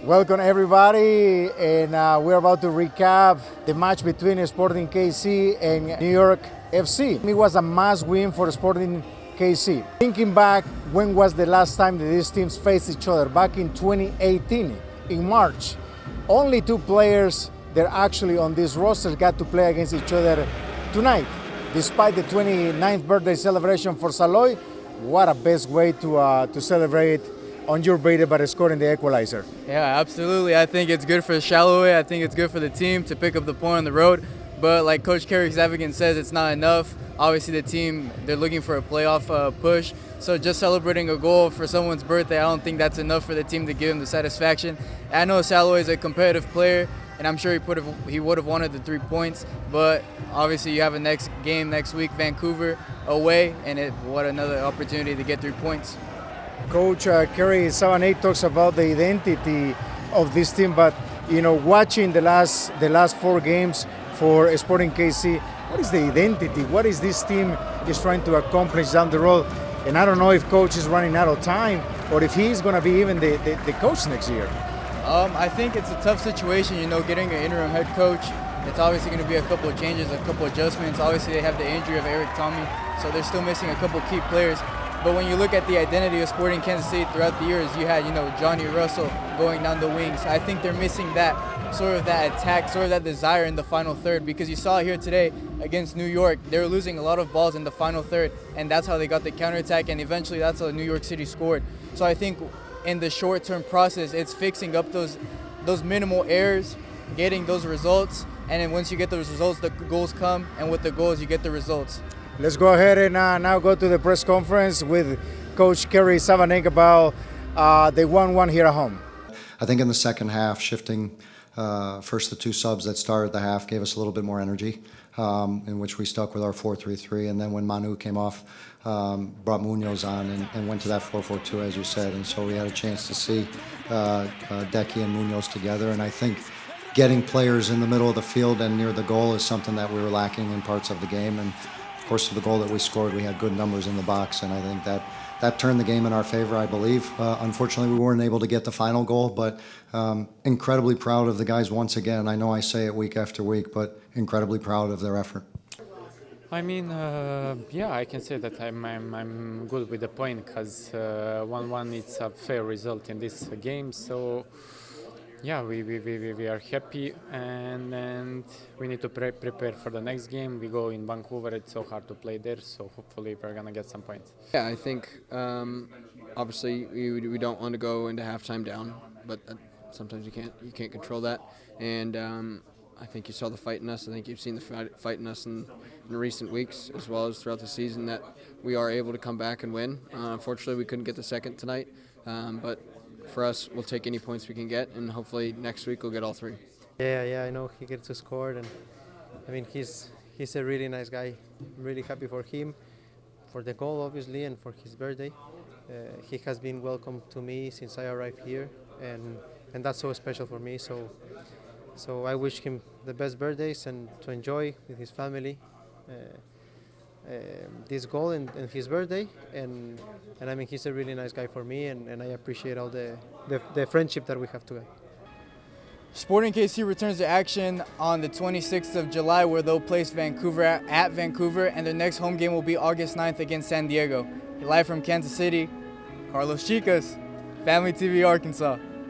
Welcome everybody, and we're about to recap the match between Sporting KC and New York FC. It was a must win for Sporting KC. Thinking back, when was the last time that these teams faced each other? Back in 2018, in March. Only two players that are actually on this roster got to play against each other tonight. Despite the 29th birthday celebration for Saloy, what a best way to celebrate on your birthday by scoring the equalizer. Yeah, absolutely. I think it's good for Shallow. I think it's good for the team to pick up the point on the road. But like Coach Kerry Extravagant says, it's not enough. Obviously, the team, they're looking for a playoff push. So just celebrating a goal for someone's birthday, I don't think that's enough for the team to give them the satisfaction. I know Shallow is a competitive player, and I'm sure he would have wanted the 3 points. But obviously, you have a next game next week, Vancouver away, and what another opportunity to get 3 points. Coach Kerry Savanay talks about the identity of this team, but watching the last 4 games for Sporting KC, what is the identity? What is this team is trying to accomplish down the road? And I don't know if coach is running out of time or if he's going to be even the coach next year. I think it's a tough situation, getting an interim head coach. It's obviously going to be a couple of changes, a couple of adjustments. Obviously, they have the injury of Eric Tommy, so they're still missing a couple of key players. But when you look at the identity of Sporting Kansas City throughout the years, you had, Johnny Russell going down the wings. I think they're missing that sort of that attack, sort of that desire in the final third, because you saw it here today against New York. They were losing a lot of balls in the final third, and that's how they got the counterattack, and eventually that's how New York City scored. So I think in the short-term process, it's fixing up those minimal errors, getting those results, and then once you get those results, the goals come, and with the goals, you get the results. Let's go ahead and now go to the press conference with Coach Kerry Savanay about the 1-1 here at home. I think in the second half, shifting first the 2 subs that started the half gave us a little bit more energy, in which we stuck with our 4-3-3. And then when Manu came off, brought Munoz on and went to that 4-4-2, as you said. And so we had a chance to see Decky and Munoz together. And I think getting players in the middle of the field and near the goal is something that we were lacking in parts of the game. And of course, for the goal that we scored, we had good numbers in the box, and I think that turned the game in our favor, I believe. Unfortunately, we weren't able to get the final goal, but incredibly proud of the guys once again. I know I say it week after week, but incredibly proud of their effort. I mean, yeah, I can say that I'm good with the point because 1-1 it's a fair result in this game. So yeah, we are happy and we need to prepare for the next game. We go in Vancouver, it's so hard to play there, so hopefully we're going to get some points. Yeah, I think obviously we don't want to go into halftime down, but sometimes you can't control that. And I think you saw the fight in us. I think you've seen the fight in us in recent weeks as well as throughout the season that we are able to come back and win. Unfortunately, we couldn't get the second tonight, but for us, we'll take any points we can get, and hopefully next week we'll get all 3. Yeah, I know he gets to score, and I mean he's a really nice guy. I'm really happy for him, for the goal obviously, and for his birthday. He has been welcome to me since I arrived here, and that's so special for me. So I wish him the best birthdays and to enjoy with his family. This goal and his birthday, and I mean he's a really nice guy for me, and I appreciate all the friendship that we have together. Sporting KC returns to action on the 26th of July, where they'll place Vancouver at Vancouver, and their next home game will be August 9th against San Diego. Live from Kansas City, Carlos Chicas, Family TV Arkansas.